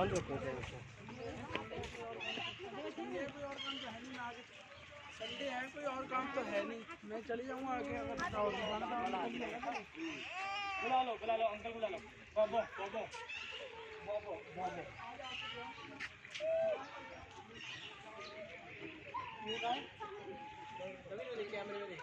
On रखो थोड़ा सा। संडे है, कोई और काम तो है नहीं, मैं चली जाऊँगा आगे। अगर और बुला लो अंकल, बुला लो बाबो बाबो बाबो बाबो। कैमरे में